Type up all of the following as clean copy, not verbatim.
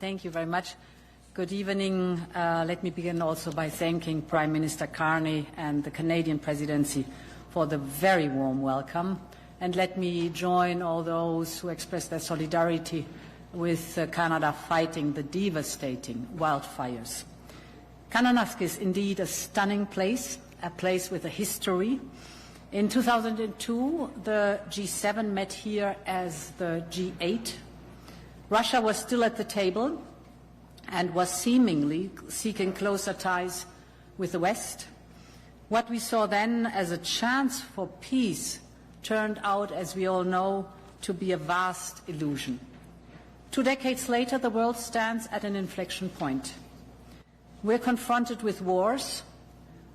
Thank you very much. Good evening. Let me begin also by thanking Prime Minister Carney and the Canadian Presidency for the very warm welcome. And let me join all those who express their solidarity with Canada fighting the devastating wildfires. Kananaskis is indeed a stunning place, a place with a history. In 2002, the G7 met here as the G8. Russia was still at the table and was seemingly seeking closer ties with the West. What we saw then as a chance for peace turned out, as we all know, to be a vast illusion. 2 decades later, the world stands at an inflection point. We're confronted with wars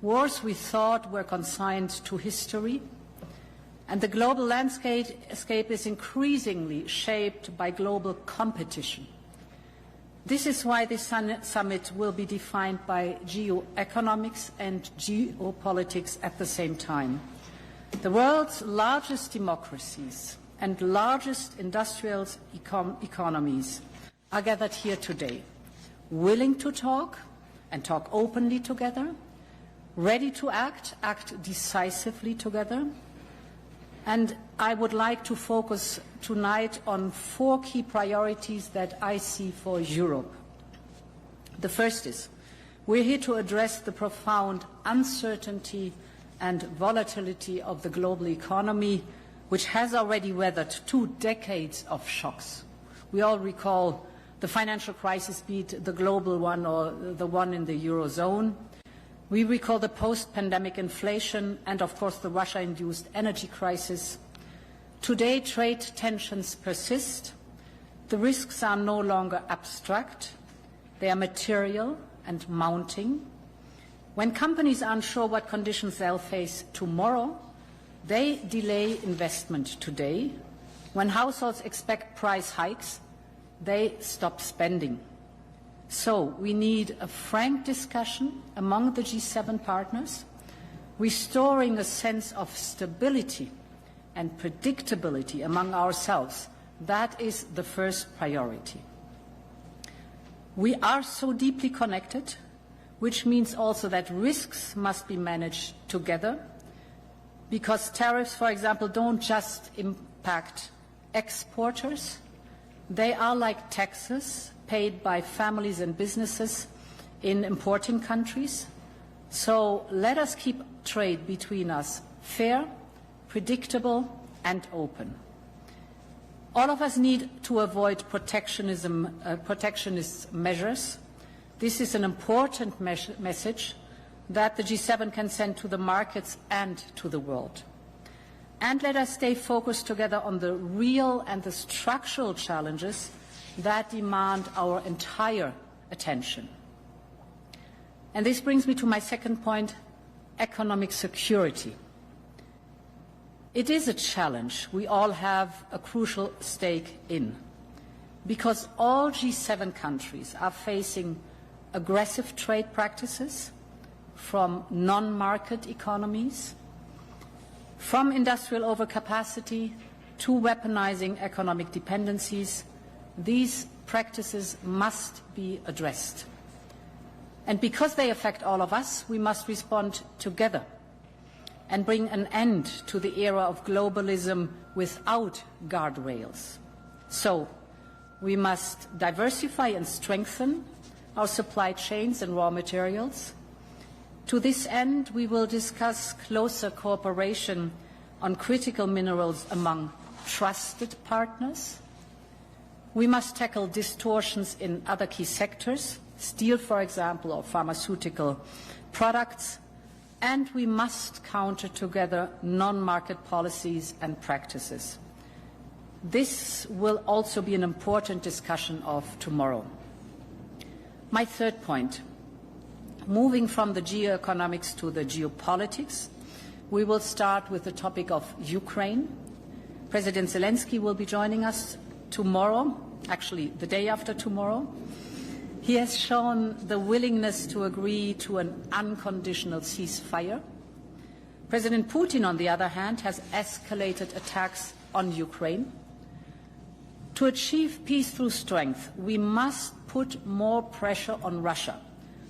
we thought were consigned to history, and the global landscape is increasingly shaped by global competition. This is why this summit will be defined by geoeconomics and geopolitics at the same time. The world's largest democracies and largest industrial economies are gathered here today, willing to talk and talk openly together, ready to act decisively together. And I would like to focus tonight on 4 key priorities that I see for Europe. The first is, we're here to address the profound uncertainty and volatility of the global economy, which has already weathered 2 decades of shocks. We all recall the financial crisis, be it the global one or the one in the Eurozone. We recall the post-pandemic inflation and, of course, the Russia-induced energy crisis. Today, trade tensions persist. The risks are no longer abstract. They are material and mounting. When companies are unsure what conditions they'll face tomorrow, they delay investment today. When households expect price hikes, they stop spending. So we need a frank discussion among the G7 partners, restoring a sense of stability and predictability among ourselves. That is the first priority. We are so deeply connected, which means also that risks must be managed together, because tariffs, for example, don't just impact exporters. They are like taxes paid by families and businesses in importing countries. So let us keep trade between us fair, predictable and open. All of us need to avoid protectionist measures. This is an important message that the G7 can send to the markets and to the world. And let us stay focused together on the real and the structural challenges that demand our entire attention. And this brings me to my second point, economic security. It is a challenge we all have a crucial stake in, because all G7 countries are facing aggressive trade practices from non-market economies, from industrial overcapacity to weaponizing economic dependencies. These practices must be addressed. And because they affect all of us, we must respond together and bring an end to the era of globalism without guardrails. So we must diversify and strengthen our supply chains and raw materials. To this end, we will discuss closer cooperation on critical minerals among trusted partners. We must tackle distortions in other key sectors, steel, for example, or pharmaceutical products, and we must counter together non-market policies and practices. This will also be an important discussion of tomorrow. My third point, moving from the geoeconomics to the geopolitics, we will start with the topic of Ukraine. President Zelensky will be joining us tomorrow, actually the day after tomorrow. He has shown the willingness to agree to an unconditional ceasefire. President Putin, on the other hand, has escalated attacks on Ukraine. To achieve peace through strength, we must put more pressure on Russia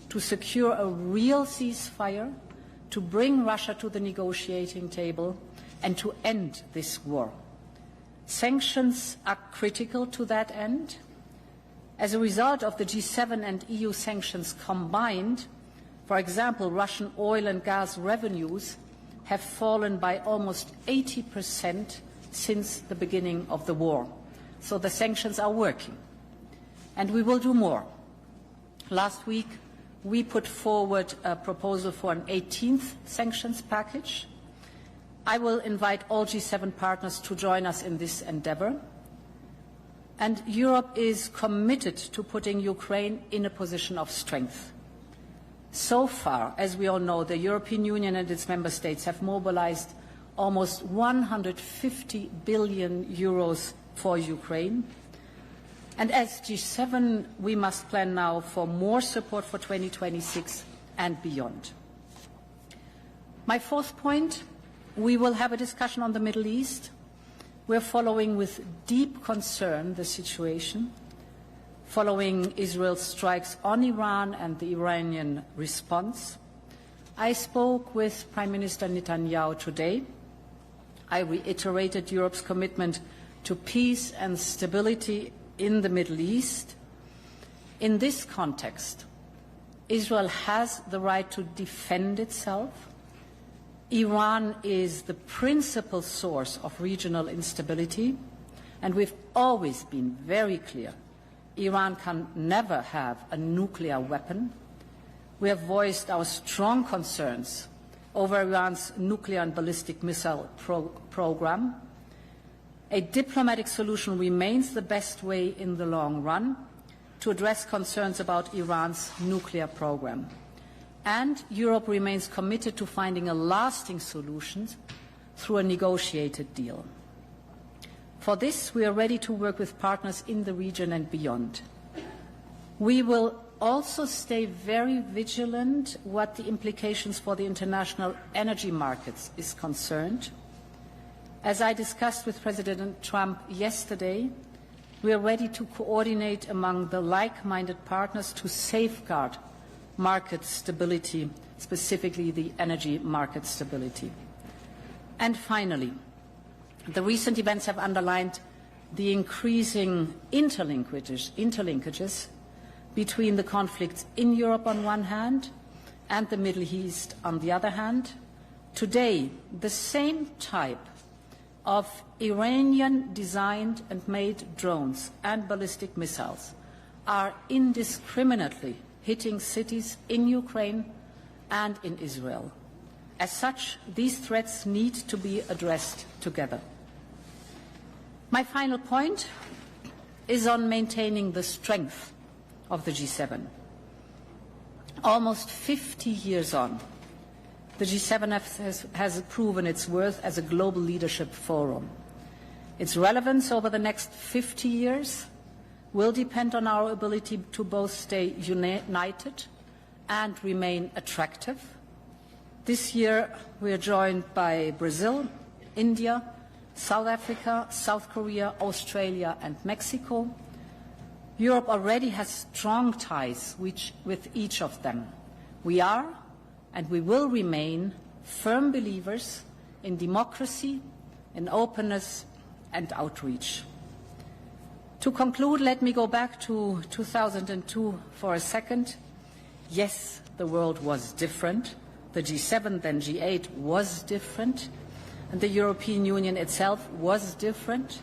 to secure a real ceasefire, to bring Russia to the negotiating table, and to end this war. Sanctions are critical to that end. As a result of the G7 and EU sanctions combined, for example, Russian oil and gas revenues have fallen by almost 80% since the beginning of the war. So the sanctions are working. And we will do more. Last week, we put forward a proposal for an 18th sanctions package. I will invite all G7 partners to join us in this endeavour. And Europe is committed to putting Ukraine in a position of strength. So far, as we all know, the European Union and its member states have mobilized almost 150 billion euros for Ukraine. And as G7, we must plan now for more support for 2026 and beyond. My fourth point, we will have a discussion on the Middle East. We're following with deep concern the situation, following Israel's strikes on Iran and the Iranian response. I spoke with Prime Minister Netanyahu today. I reiterated Europe's commitment to peace and stability in the Middle East. In this context, Israel has the right to defend itself. Iran is the principal source of regional instability, and we've always been very clear. Iran can never have a nuclear weapon. We have voiced our strong concerns over Iran's nuclear and ballistic missile program. A diplomatic solution remains the best way in the long run to address concerns about Iran's nuclear program. And Europe remains committed to finding a lasting solution through a negotiated deal. For this, we are ready to work with partners in the region and beyond. We will also stay very vigilant what the implications for the international energy markets is concerned. As I discussed with President Trump yesterday, we are ready to coordinate among the like-minded partners to safeguard market stability, specifically the energy market stability. And finally, the recent events have underlined the increasing interlinkages between the conflicts in Europe on one hand and the Middle East on the other hand. Today, the same type of Iranian-designed and made drones and ballistic missiles are indiscriminately hitting cities in Ukraine and in Israel. As such, these threats need to be addressed together. My final point is on maintaining the strength of the G7. Almost 50 years on, the G7 has proven its worth as a global leadership forum. Its relevance over the next 50 years will depend on our ability to both stay united and remain attractive. This year, we are joined by Brazil, India, South Africa, South Korea, Australia, and Mexico. Europe already has strong ties with each of them. We are, and we will remain, firm believers in democracy, in openness, and outreach. To conclude, let me go back to 2002 for a second. Yes, the world was different. The G7, then G8, was different. And the European Union itself was different.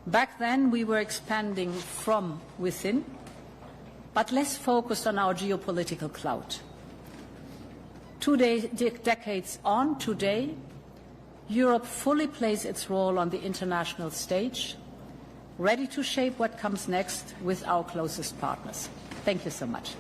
Back then, we were expanding from within, but less focused on our geopolitical clout. 2 decades on, today, Europe fully plays its role on the international stage, ready to shape what comes next with our closest partners. Thank you so much.